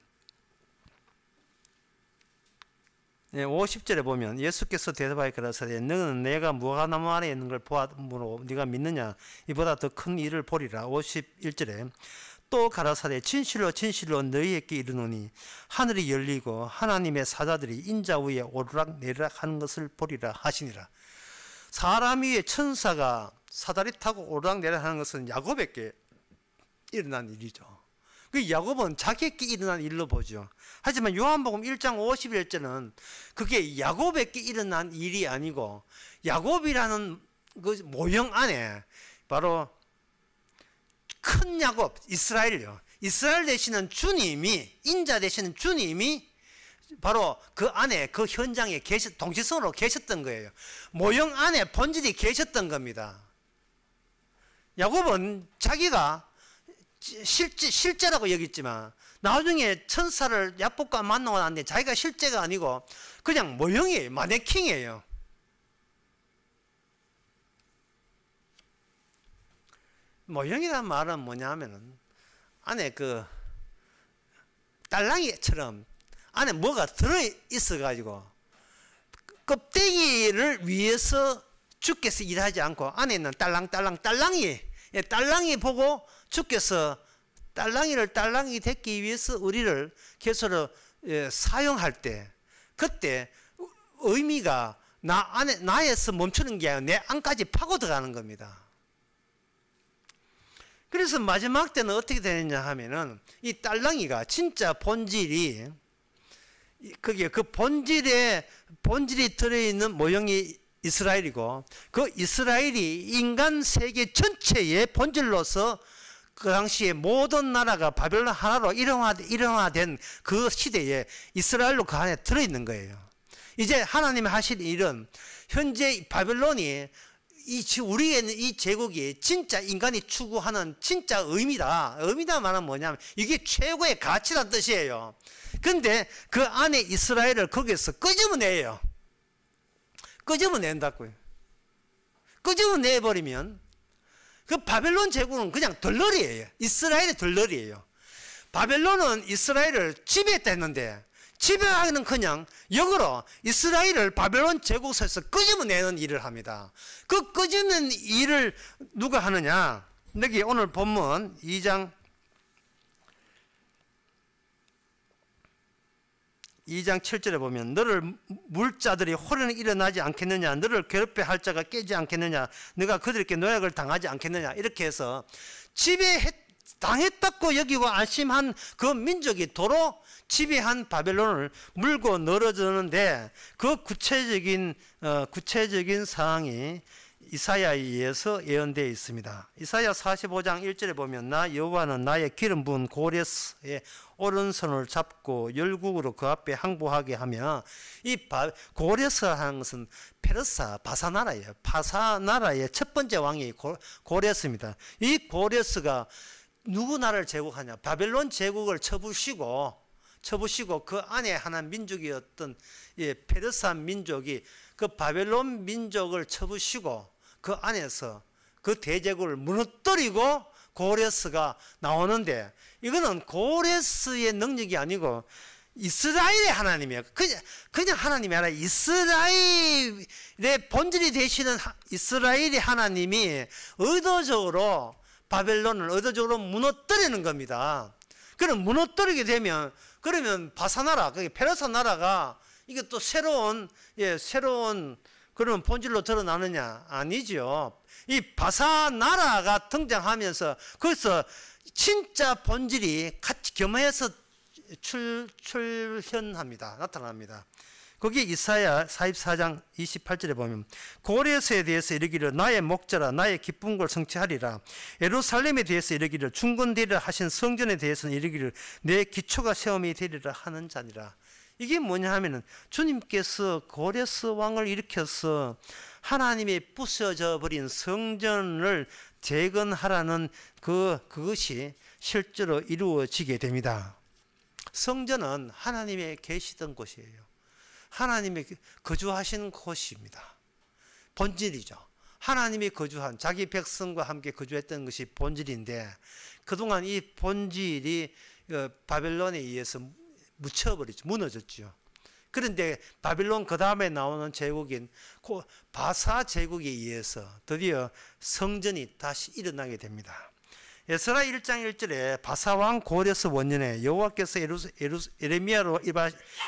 Speaker 1: 50절에 보면 예수께서 대답하여 가라사대 너는 내가 무화과나무 아래에 있는 걸 보았으므로 네가 믿느냐 이보다 더 큰 일을 보리라. 51절에 또 가라사대 진실로 진실로 너희에게 이르노니 하늘이 열리고 하나님의 사자들이 인자 위에 오르락 내리락 하는 것을 보리라 하시니라. 사람 위에 천사가 사다리 타고 오르락 내리락 하는 것은 야곱에게 일어난 일이죠. 그 야곱은 자기에게 일어난 일로 보죠. 하지만 요한복음 1장 51절은 그게 야곱에게 일어난 일이 아니고 야곱이라는 그 모형 안에 바로 큰 야곱, 이스라엘요. 이스라엘 되시는 주님이, 인자 되시는 주님이 바로 그 안에, 그 현장에 동시성으로 계셨던 거예요. 모형 안에 본질이 계셨던 겁니다. 야곱은 자기가 실제라고 여겼지만 나중에 천사를 야곱과 만나고 났는데 자기가 실제가 아니고 그냥 모형이에요. 마네킹이에요. 모형이란 말은 뭐냐면은 안에 그 딸랑이처럼 안에 뭐가 들어있어 가지고 껍데기를 위해서 주께서 일하지 않고 안에 있는 딸랑이 보고 주께서 딸랑이 됐기 위해서 우리를 계속 사용할 때 그때 의미가 나에서 멈추는 게 아니라 내 안까지 파고 들어가는 겁니다. 그래서 마지막 때는 어떻게 되느냐 하면은 이 딸랑이가 진짜 본질이 그게 그 본질이 들어있는 모형이 이스라엘이고 그 이스라엘이 인간 세계 전체의 본질로서 그 당시에 모든 나라가 바벨론 하나로 일원화된 그 시대에 이스라엘로 그 안에 들어있는 거예요. 이제 하나님이 하실 일은 현재 바벨론이 우리의 이 제국이 진짜 인간이 추구하는 진짜 의미다 말은 뭐냐면 이게 최고의 가치란 뜻이에요. 근데 그 안에 이스라엘을 거기에서 끄집어내요. 끄집어낸다고요. 끄집어내버리면 그 바벨론 제국은 그냥 덜러리예요. 이스라엘의 덜러리예요. 바벨론은 이스라엘을 지배했다 했는데 지배하기는 그냥 역으로 이스라엘을 바벨론 제국에서 끄집어내는 일을 합니다. 그 끄집는 일을 누가 하느냐? 여기 오늘 본문 2장 7절에 보면 너를 물자들이 호련히 일어나지 않겠느냐, 너를 괴롭게 할 자가 깨지 않겠느냐, 너가 그들에게 노역을 당하지 않겠느냐, 이렇게 해서 당했다고 여기고 안심한 그 민족이 도로 지배한 바벨론을 물고 늘어지는데 그 구체적인 사항이 이사야에 의해서 예언되어 있습니다. 이사야 45장 1절에 보면 나 여호와는 나의 기름 부은 고레스의 오른손을 잡고 열국으로 그 앞에 항복하게 하며 이 고레스라는 것은 페르사 바사나라예요. 바사나라의 첫 번째 왕이 고레스입니다. 이 고레스가 누구 나라를 제국하냐? 바벨론 제국을 쳐부시고 그 안에 하나 민족이었던 페르사 민족이 그 바벨론 민족을 쳐부시고 그 안에서 그 대제국을 무너뜨리고 고레스가 나오는데 이거는 고레스의 능력이 아니고 이스라엘의 하나님이에요. 그냥 하나님이 아니라 이스라엘의 본질이 되시는 이스라엘의 하나님이 의도적으로 바벨론을 의도적으로 무너뜨리는 겁니다. 그럼 무너뜨리게 되면 그러면 바사나라, 페르사 나라가 이게 또 새로운 그런 본질로 드러나느냐? 아니죠. 이 바사나라가 등장하면서 거기서 진짜 본질이 같이 겸해서 출현합니다. 나타납니다. 거기 이사야 44장 28절에 보면 고레스에 대해서 이르기를 나의 목자라 나의 기쁜 걸 성취하리라. 예루살렘에 대해서 이르기를 중건되리라 하신 성전에 대해서는 이르기를 내 기초가 세움이 되리라 하는 자니라. 이게 뭐냐 하면은 주님께서 고레스 왕을 일으켜서 하나님이 부서져 버린 성전을 재건하라는 그것이 실제로 이루어지게 됩니다. 성전은 하나님의 계시던 곳이에요. 하나님이 거주하시는 곳입니다. 본질이죠. 하나님이 거주한 자기 백성과 함께 거주했던 것이 본질인데 그동안 이 본질이 바벨론에 의해서 묻혀버리죠. 무너졌죠. 그런데 바빌론 그 다음에 나오는 제국인 바사 제국에 의해서 드디어 성전이 다시 일어나게 됩니다. 에스라 1장 1절에 바사왕 고레스 원년에 여호와께서 예레미야로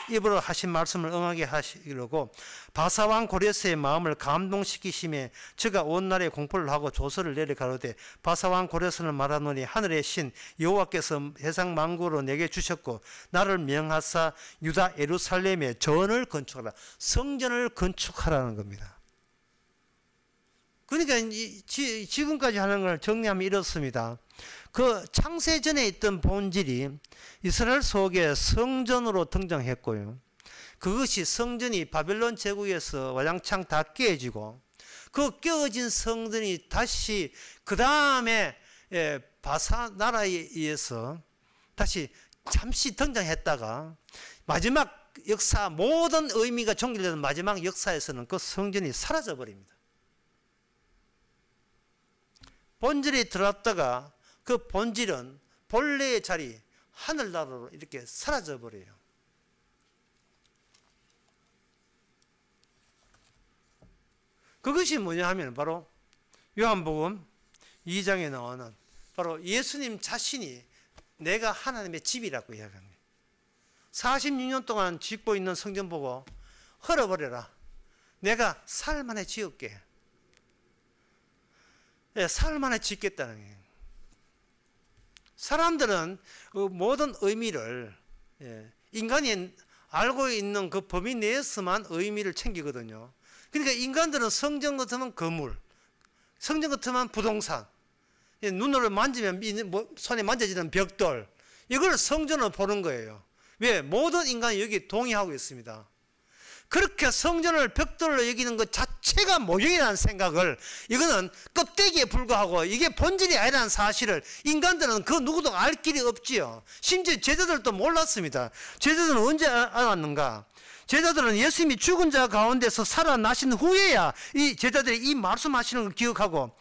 Speaker 1: 입으로 하신 말씀을 응하게 하시려고 바사왕 고레스의 마음을 감동시키심에 저가 온 나라에 공포를 하고 조서를 내려 가로되 바사왕 고레스는 말하노니 하늘의 신 여호와께서 세상 만국으로 내게 주셨고 나를 명하사 유다 예루살렘에 전을 건축하라. 성전을 건축하라는 겁니다. 그러니까 지금까지 하는 걸 정리하면 이렇습니다. 그 창세전에 있던 본질이 이스라엘 속에 성전으로 등장했고요. 그것이 성전이 바벨론 제국에서 와장창 다 깨지고 그 깨어진 성전이 다시 그 다음에 바사 나라에 의해서 다시 잠시 등장했다가 마지막 역사 모든 의미가 종결되는 마지막 역사에서는 그 성전이 사라져 버립니다. 본질이 들어왔다가 그 본질은 본래의 자리 하늘나라로 이렇게 사라져 버려요. 그것이 뭐냐 하면 바로 요한복음 2장에 나오는 바로 예수님 자신이 내가 하나님의 집이라고 이야기합니다. 46년 동안 짓고 있는 성전 보고 헐어버려라. 내가 살 만에 지을게. 살 만에 짓겠다는 거예요. 사람들은 모든 의미를 인간이 알고 있는 그 범위 내에서만 의미를 챙기거든요. 그러니까 인간들은 성전 같으면 건물, 성전 같으면 부동산, 눈으로 만지면 손에 만져지는 벽돌, 이걸 성전으로 보는 거예요. 왜? 모든 인간이 여기 동의하고 있습니다. 그렇게 성전을 벽돌로 여기는 것 자체가 모형이라는 생각을, 이거는 껍데기에 불과하고 이게 본질이 아니라는 사실을 인간들은 그 누구도 알 길이 없지요. 심지어 제자들도 몰랐습니다. 제자들은 언제 알았는가? 제자들은 예수님이 죽은 자 가운데서 살아나신 후에야 이 제자들이 이 말씀하시는 걸 기억하고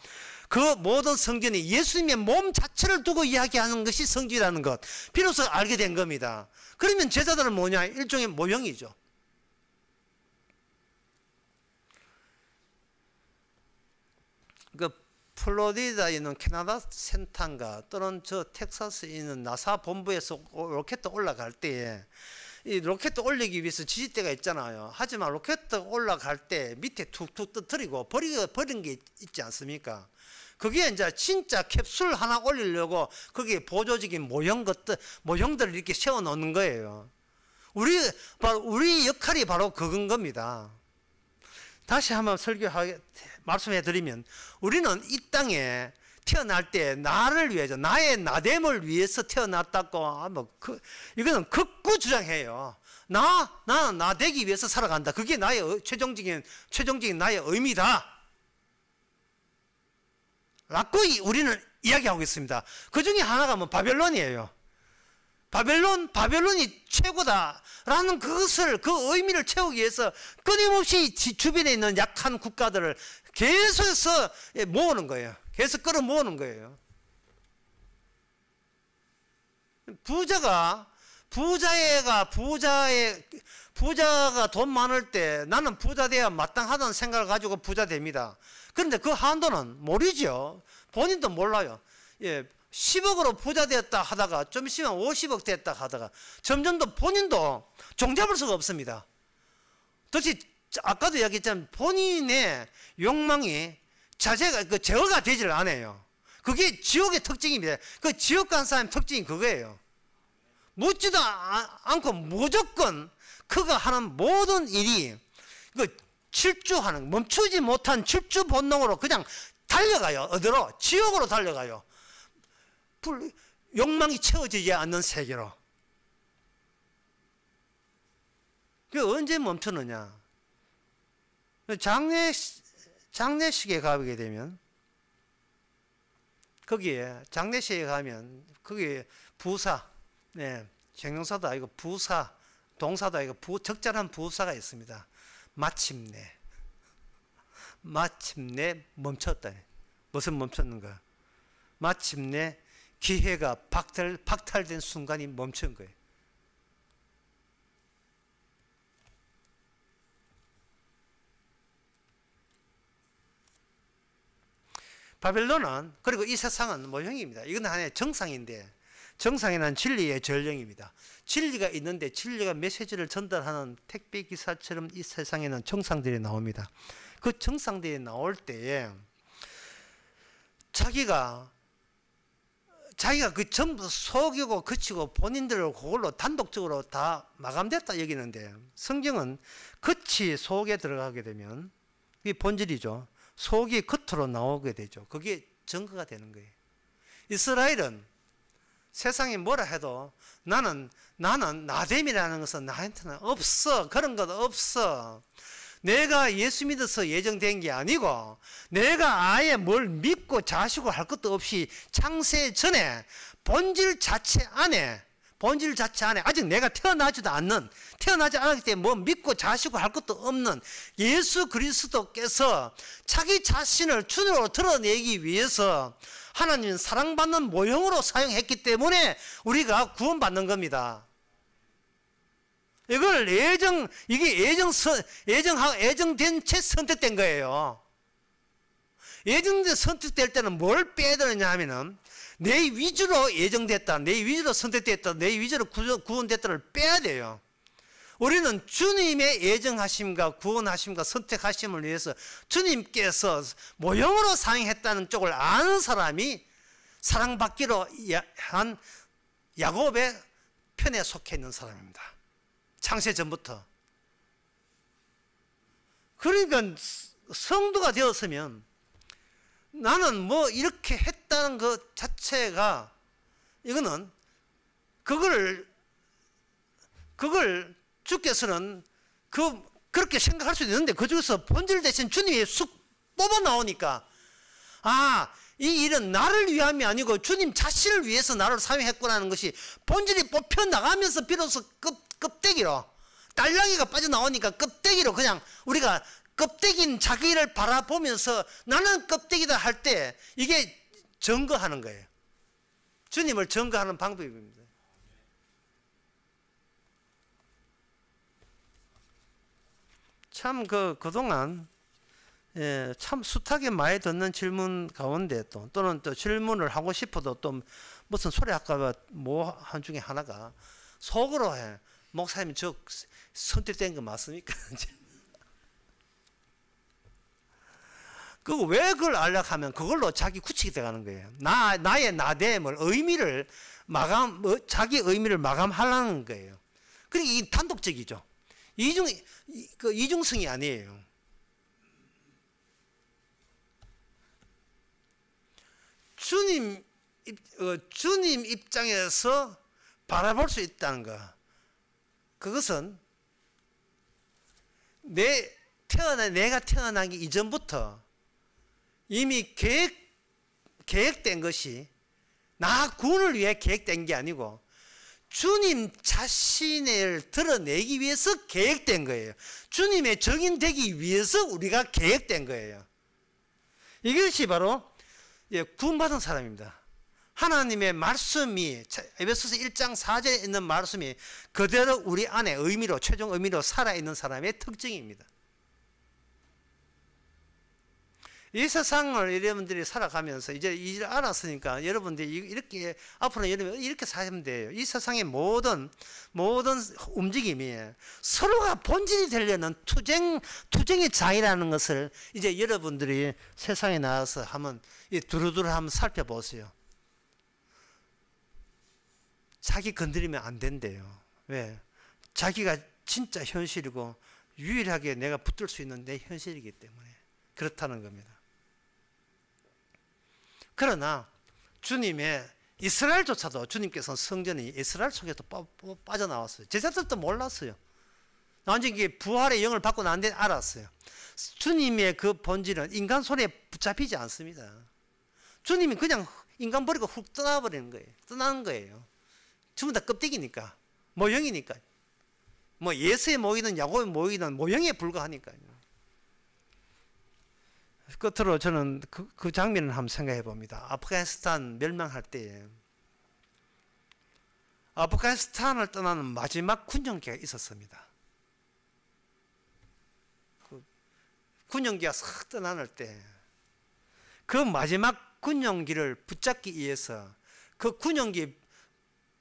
Speaker 1: 그 모든 성전이 예수님의 몸 자체를 두고 이야기하는 것이 성전이라는 것, 비로소 알게 된 겁니다. 그러면 제자들은 뭐냐? 일종의 모형이죠. 그 플로리다에 있는 캐나다 센탄가 또는 저 텍사스에 있는 나사 본부에서 로켓 올라갈 때에 이 로켓 올리기 위해서 지지대가 있잖아요. 하지만 로켓 올라갈 때 밑에 툭툭 터뜨리고 버린 게 있지 않습니까? 그게 이제 진짜 캡슐 하나 올리려고 거기에 보조적인 모형들을 이렇게 세워 놓는 거예요. 우리 역할이 바로 그건 겁니다. 다시 한번 말씀해 드리면 우리는 이 땅에 태어날 때 나를 위해서, 나의 나됨을 위해서 태어났다고 이거는 극구 주장해요. 나는 나 되기 위해서 살아간다. 그게 나의 최종적인 나의 의미다 라고 우리는 이야기하고 있습니다. 그 중에 하나가 바벨론이에요. 바벨론이 최고다라는 그것을, 그 의미를 채우기 위해서 끊임없이 주변에 있는 약한 국가들을 계속해서 모으는 거예요. 계속 끌어모으는 거예요. 부자가 돈 많을 때 나는 부자 돼야 마땅하다는 생각을 가지고 부자 됩니다. 그런데 그 한도는 모르죠. 본인도 몰라요. 10억으로 부자 되었다 하다가 좀 있으면 50억 됐다 하다가 점점 더 본인도 종잡을 수가 없습니다. 도대체 아까도 이야기했지만 본인의 욕망이 제어가 되지를 않아요. 그게 지옥의 특징입니다. 그 지옥 간 사람의 특징이 그거예요. 묻지도 않고 무조건 그가 하는 모든 일이 그 질주하는, 멈추지 못한 질주 본능으로 그냥 달려가요. 어디로? 지옥으로 달려가요. 욕망이 채워지지 않는 세계로. 그 언제 멈추느냐? 장례식에 가게 되면, 거기에 장례식에 가면 거기에 부사, 네,形容사도 아니고 부사, 동사도 아니고 적절한 부사가 있습니다. 마침내 멈췄다. 무슨 멈췄는가? 마침내 기회가 박탈된 순간이 멈춘 거예요. 바벨론은, 그리고 이 세상은 모형입니다. 이건 하나의 정상인데, 정상이란 진리의 전령입니다. 진리가 있는데 진리가 메시지를 전달하는 택배 기사처럼 이 세상에는 정상들이 나옵니다. 그 정상들이 나올 때에 자기가 그 전부 속이고 그치고 본인들을 그걸로 단독적으로 다 마감됐다 여기는데, 성경은 끝이 속에 들어가게 되면 이게 본질이죠. 속이 겉으로 나오게 되죠. 그게 증거가 되는 거예요. 이스라엘은 세상이 뭐라 해도 나는 나됨이라는 것은 나한테는 없어. 그런 것 없어. 내가 예수 믿어서 예정된 게 아니고, 내가 아예 뭘 믿고 자시고 할 것도 없이 창세 전에 본질 자체 안에 아직 내가 태어나지 않았기 때문에 뭐 믿고 자시고 할 것도 없는 예수 그리스도께서 자기 자신을 주로 드러내기 위해서 하나님 사랑받는 모형으로 사용했기 때문에 우리가 구원받는 겁니다. 이걸 예정된 채 선택된 거예요. 예정된 선택될 때는 뭘 빼야 되느냐 하면은, 내 위주로 예정됐다, 내 위주로 선택됐다, 내 위주로 구원됐다를 빼야 돼요. 우리는 주님의 예정하심과 구원하심과 선택하심을 위해서 주님께서 모형으로 사용했다는 쪽을 아는 사람이 사랑받기로 한 야곱의 편에 속해 있는 사람입니다. 창세 전부터. 그러니까 성도가 되었으면 나는 뭐 이렇게 했다는 것 자체가, 이거는 그걸 주께서는 그렇게 생각할 수도 있는데, 그 중에서 본질 대신 주님이 쑥 뽑아 나오니까, 이 일은 나를 위함이 아니고 주님 자신을 위해서 나를 사용했구나는 것이 본질이 뽑혀 나가면서 비로소 껍데기로, 딸랑이가 빠져나오니까 껍데기로 그냥 우리가 껍데기인 자기를 바라보면서 나는 껍데기다 할 때 이게 증거하는 거예요. 주님을 증거하는 방법입니다. 참 그동안 참 숱하게 많이 듣는 질문 가운데 또는 또 질문을 하고 싶어도 또 무슨 소리 할까 뭐 한 중에 하나가 속으로 해. 목사님 저 선택된 거 맞습니까? 그거 왜 그걸 알려고 하면 그걸로 자기 굳히게 돼가는 거예요. 나의 나됨을, 의미를 자기 의미를 마감하려는 거예요. 그러니까 이 단독적이죠. 이중성이 아니에요. 주님 입장에서 바라볼 수 있다는 거. 그것은 내가 태어나기 이전부터 이미 계획된 것이 나 구원을 위해 계획된 게 아니고 주님 자신을 드러내기 위해서 계획된 거예요. 주님의 적인되기 위해서 우리가 계획된 거예요. 이것이 바로 구원받은 사람입니다. 하나님의 말씀이 에베소서 1장 4절에 있는 말씀이 그대로 우리 안에 최종 의미로 살아있는 사람의 특징입니다. 이 세상을 여러분들이 살아가면서 이제 이를 알았으니까 여러분들이 이렇게 앞으로 여러분 이렇게 살면 돼요. 이 세상의 모든 움직임이 서로가 본질이 되려는 투쟁의 장이라는 것을 이제 여러분들이 세상에 나와서 한번 두루두루 한번 살펴보세요. 자기 건드리면 안 된대요. 왜? 자기가 진짜 현실이고 유일하게 내가 붙들 수 있는 내 현실이기 때문에 그렇다는 겁니다. 그러나 주님의 이스라엘조차도 주님께서는 성전이 이스라엘 속에서 빠져나왔어요. 제자들도 몰랐어요. 완전히 부활의 영을 받고 난 뒤에 알았어요. 주님의 그 본질은 인간 손에 붙잡히지 않습니다. 주님이 그냥 인간 버리고 훅 떠나버리는 거예요. 떠나는 거예요. 전부 다 껍데기니까, 모형이니까. 뭐 예수에 모이든 야곱에 모이든 모형에 불과하니까요. 끝으로 저는 그 장면을 한번 생각해 봅니다. 아프가니스탄 멸망할 때에 아프가니스탄을 떠나는 마지막 군용기가 있었습니다. 그 군용기가 싹 떠나는 때 그 마지막 군용기를 붙잡기 위해서 그 군용기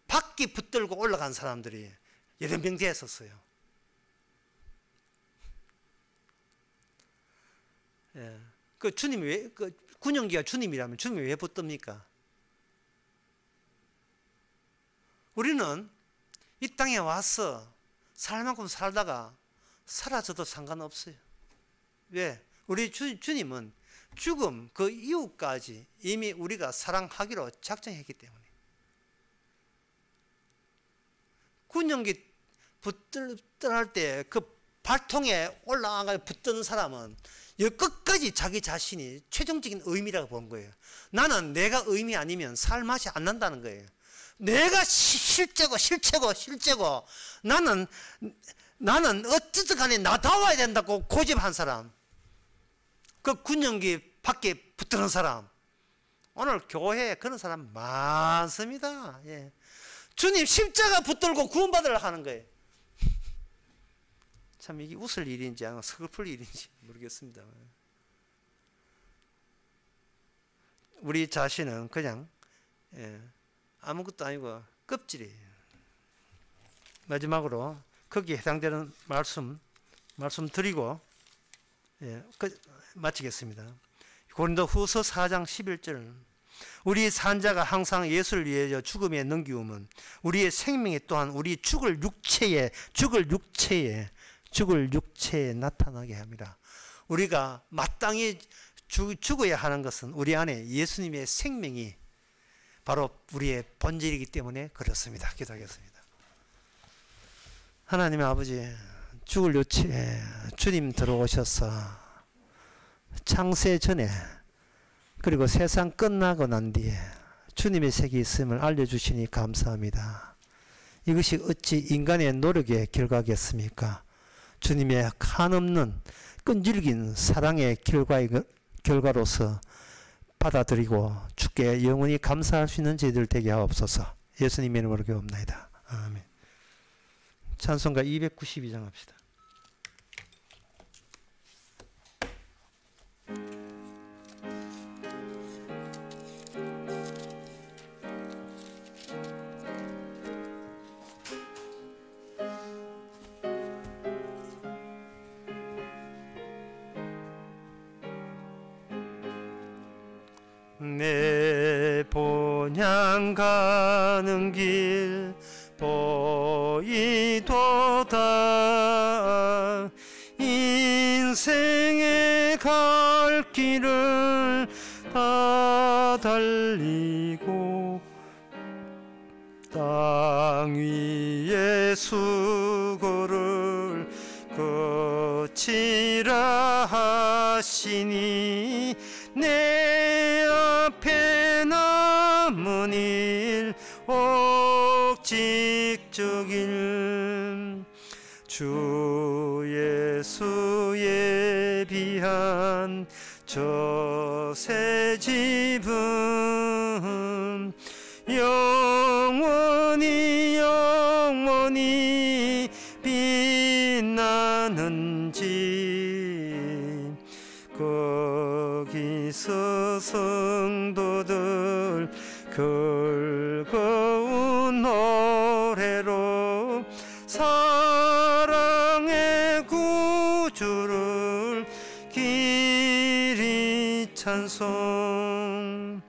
Speaker 1: 바퀴 붙들고 올라간 사람들이 여러 명 되었었어요. 예. 그 주님이 왜, 그 군용기가 주님이라면 주님이 왜 붙듭니까? 우리는 이 땅에 와서 살 만큼 살다가 사라져도 상관없어요. 왜? 우리 주님은 죽음 그 이후까지 이미 우리가 사랑하기로 작정했기 때문에. 군용기 붙들 때 그 발통에 올라가 붙드는 사람은 끝까지 자기 자신이 최종적인 의미라고 본 거예요. 나는 내가 의미 아니면 살 맛이 안 난다는 거예요. 내가 실제고 나는 어쨌든 간에 나다워야 된다고 고집한 사람, 그 군용기 밖에 붙드는 사람, 오늘 교회에 그런 사람 많습니다. 예. 주님 십자가 붙들고 구원받으려고 하는 거예요. 참 이게 웃을 일인지 아니면 슬플 일인지 모르겠습니다. 우리 자신은 그냥 아무것도 아니고 껍질이에요. 마지막으로 거기에 해당되는 말씀 드리고 마치겠습니다. 고린도후서 4장 11절, 우리 산자가 항상 예수를 위하여 죽음에 넘기움은 우리의 생명이 또한 우리 죽을 육체에 나타나게 합니다. 우리가 마땅히 죽어야 하는 것은 우리 안에 예수님의 생명이 바로 우리의 본질이기 때문에 그렇습니다. 기도하겠습니다. 하나님 아버지, 죽을 육체에 주님 들어오셔서 창세 전에 그리고 세상 끝나고 난 뒤에 주님의 색이 있음을 알려주시니 감사합니다. 이것이 어찌 인간의 노력의 결과겠습니까? 주님의 한없는 끈질긴 사랑의 결과로서 받아들이고 주께 영원히 감사할 수 있는 저희들 되게 하옵소서. 예수님의 이름으로 기도합나이다. 아멘. 찬송가 292장 합시다. 내 본향 가는 길 보이도다. 인생의 갈 길을 다 달리고 땅 위에 수고를 그치라 하시니 내 앞에 남은 일 옥직적일 주 예수에 비한 저 새 집은 영원히 빛나는 집, 거기서 성도들 즐거운 노래로 사랑의 구주를 길이 찬송,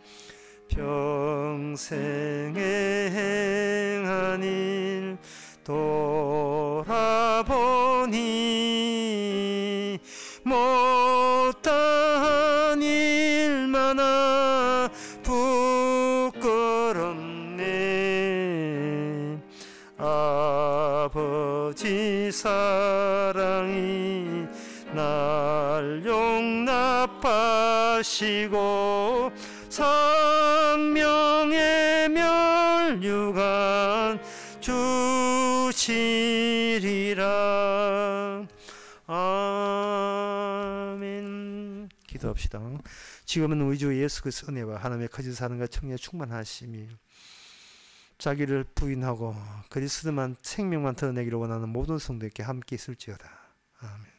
Speaker 1: 평생에 행한 일 돌아보 사랑이 날 용납하시고 생명의 멸류관 주시리라. 아멘. 기도합시다. 지금은 우리 주 예수 그리스도의 은혜와 하나님의 거짓 사랑과 청에 충만하심이 자기를 부인하고 그리스도만 생명만 드러내기를 원하는 모든 성도에게 함께 있을지어다. 아멘.